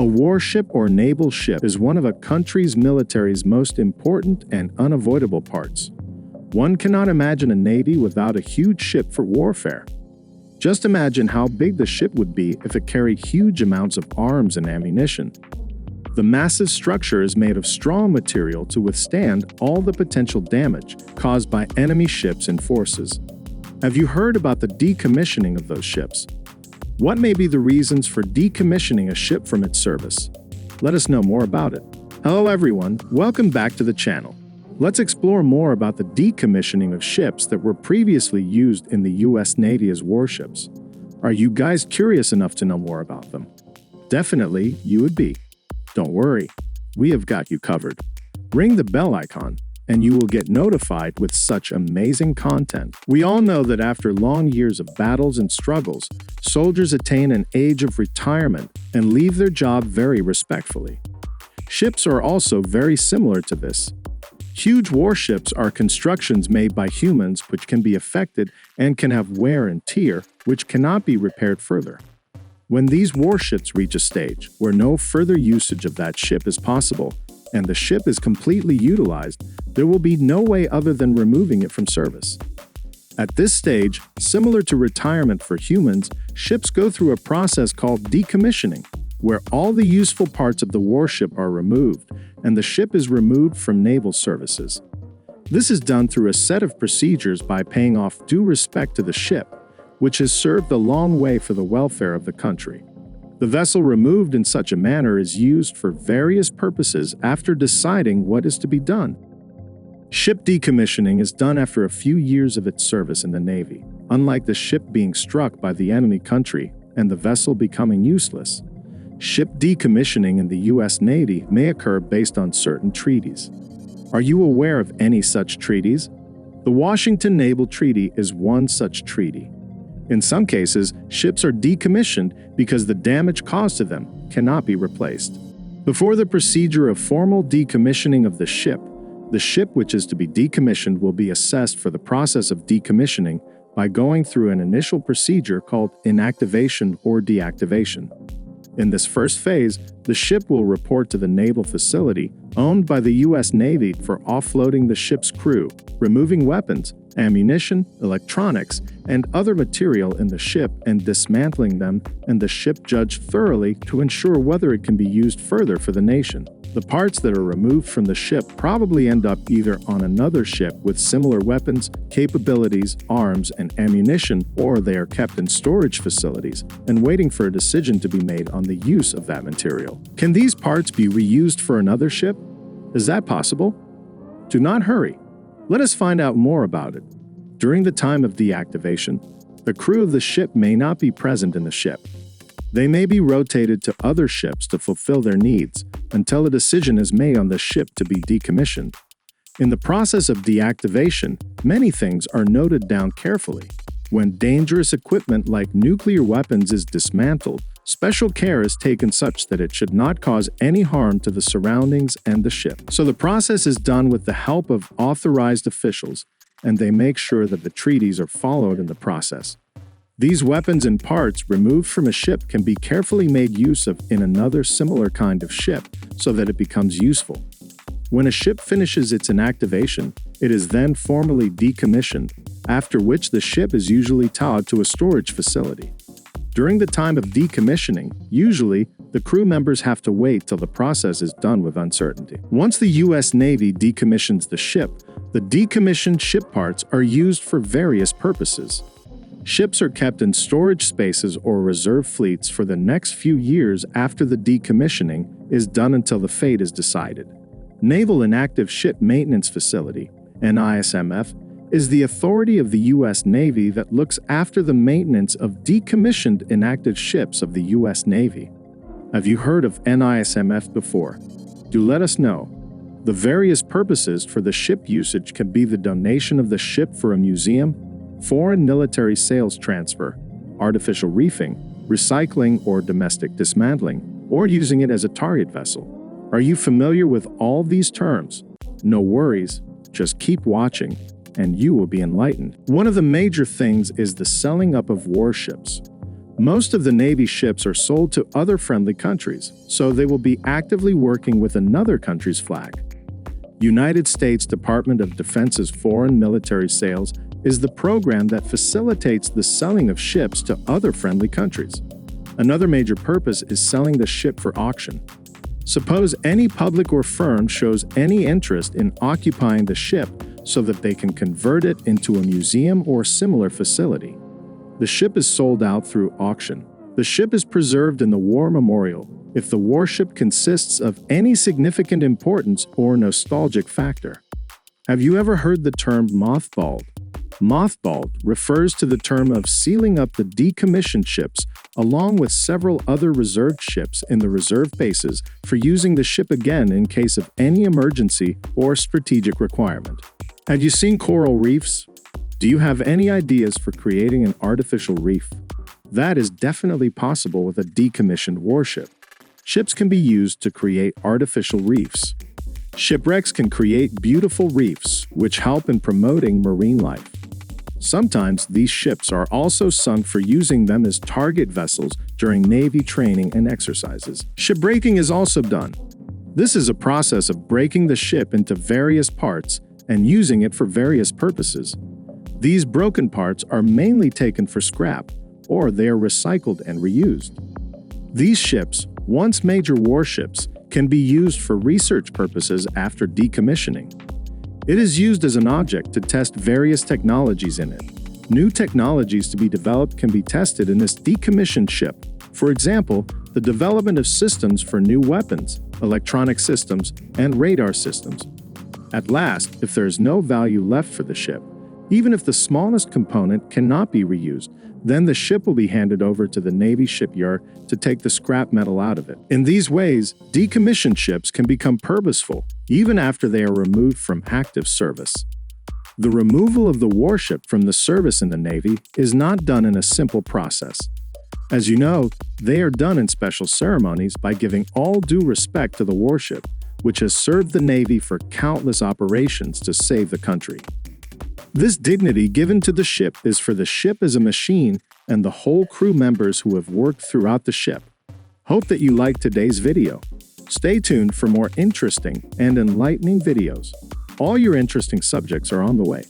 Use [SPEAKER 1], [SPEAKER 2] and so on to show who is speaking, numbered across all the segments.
[SPEAKER 1] A warship or naval ship is one of a country's military's most important and unavoidable parts. One cannot imagine a navy without a huge ship for warfare. Just imagine how big the ship would be if it carried huge amounts of arms and ammunition. The massive structure is made of strong material to withstand all the potential damage caused by enemy ships and forces. Have you heard about the decommissioning of those ships? What may be the reasons for decommissioning a ship from its service? Let us know more about it. Hello everyone, welcome back to the channel. Let's explore more about the decommissioning of ships that were previously used in the US Navy as warships. Are you guys curious enough to know more about them? Definitely, you would be. Don't worry, we have got you covered. Ring the bell icon, and you will get notified with such amazing content. We all know that after long years of battles and struggles, soldiers attain an age of retirement and leave their job very respectfully. Ships are also very similar to this. Huge warships are constructions made by humans which can be affected and can have wear and tear, which cannot be repaired further. When these warships reach a stage where no further usage of that ship is possible, and the ship is completely utilized, there will be no way other than removing it from service. At this stage, similar to retirement for humans, ships go through a process called decommissioning, where all the useful parts of the warship are removed, and the ship is removed from naval services. This is done through a set of procedures by paying off due respect to the ship, which has served a long way for the welfare of the country. The vessel removed in such a manner is used for various purposes after deciding what is to be done. Ship decommissioning is done after a few years of its service in the Navy, unlike the ship being struck by the enemy country and the vessel becoming useless. Ship decommissioning in the US Navy may occur based on certain treaties. Are you aware of any such treaties? The Washington Naval Treaty is one such treaty. In some cases, ships are decommissioned because the damage caused to them cannot be replaced. Before the procedure of formal decommissioning of the ship which is to be decommissioned will be assessed for the process of decommissioning by going through an initial procedure called inactivation or deactivation. In this first phase, the ship will report to the naval facility owned by the US Navy for offloading the ship's crew, removing weapons, ammunition, electronics, and other material in the ship and dismantling them, and the ship judged thoroughly to ensure whether it can be used further for the nation. The parts that are removed from the ship probably end up either on another ship with similar weapons, capabilities, arms, and ammunition, or they are kept in storage facilities and waiting for a decision to be made on the use of that material. Can these parts be reused for another ship? Is that possible? Do not hurry. Let us find out more about it. During the time of deactivation, the crew of the ship may not be present in the ship. They may be rotated to other ships to fulfill their needs until a decision is made on the ship to be decommissioned. In the process of deactivation, many things are noted down carefully. When dangerous equipment like nuclear weapons is dismantled, special care is taken such that it should not cause any harm to the surroundings and the ship. So the process is done with the help of authorized officials, and they make sure that the treaties are followed in the process. These weapons and parts removed from a ship can be carefully made use of in another similar kind of ship so that it becomes useful. When a ship finishes its inactivation, it is then formally decommissioned, after which the ship is usually towed to a storage facility. During the time of decommissioning, usually, the crew members have to wait till the process is done with uncertainty. Once the US Navy decommissions the ship, the decommissioned ship parts are used for various purposes. Ships are kept in storage spaces or reserve fleets for the next few years after the decommissioning is done until the fate is decided. Naval Inactive Ship Maintenance Facility, NISMF, is the authority of the US Navy that looks after the maintenance of decommissioned inactive ships of the US Navy. Have you heard of NISMF before? Do let us know. The various purposes for the ship usage can be the donation of the ship for a museum, foreign military sales transfer, artificial reefing, recycling or domestic dismantling, or using it as a target vessel. Are you familiar with all these terms? No worries, just keep watching, and you will be enlightened. One of the major things is the selling up of warships. Most of the Navy ships are sold to other friendly countries, so they will be actively working with another country's flag. United States Department of Defense's Foreign Military Sales is the program that facilitates the selling of ships to other friendly countries. Another major purpose is selling the ship for auction. Suppose any public or firm shows any interest in occupying the ship so that they can convert it into a museum or similar facility. The ship is sold out through auction. The ship is preserved in the War Memorial if the warship consists of any significant importance or nostalgic factor. Have you ever heard the term mothballed? Mothballed refers to the term of sealing up the decommissioned ships along with several other reserved ships in the reserve bases for using the ship again in case of any emergency or strategic requirement. Have you seen coral reefs? Do you have any ideas for creating an artificial reef? That is definitely possible with a decommissioned warship. Ships can be used to create artificial reefs. Shipwrecks can create beautiful reefs, which help in promoting marine life. Sometimes these ships are also sunk for using them as target vessels during Navy training and exercises. Shipbreaking is also done. This is a process of breaking the ship into various parts and using it for various purposes. These broken parts are mainly taken for scrap, or they are recycled and reused. These ships, once major warships, can be used for research purposes after decommissioning. It is used as an object to test various technologies in it. New technologies to be developed can be tested in this decommissioned ship. For example, the development of systems for new weapons, electronic systems, and radar systems. At last, if there is no value left for the ship, even if the smallest component cannot be reused, then the ship will be handed over to the Navy shipyard to take the scrap metal out of it. In these ways, decommissioned ships can become purposeful even after they are removed from active service. The removal of the warship from the service in the Navy is not done in a simple process. As you know, they are done in special ceremonies by giving all due respect to the warship, which has served the Navy for countless operations to save the country. This dignity given to the ship is for the ship as a machine and the whole crew members who have worked throughout the ship. Hope that you liked today's video. Stay tuned for more interesting and enlightening videos. All your interesting subjects are on the way.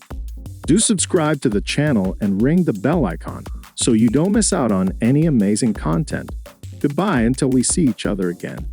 [SPEAKER 1] Do subscribe to the channel and ring the bell icon so you don't miss out on any amazing content. Goodbye until we see each other again.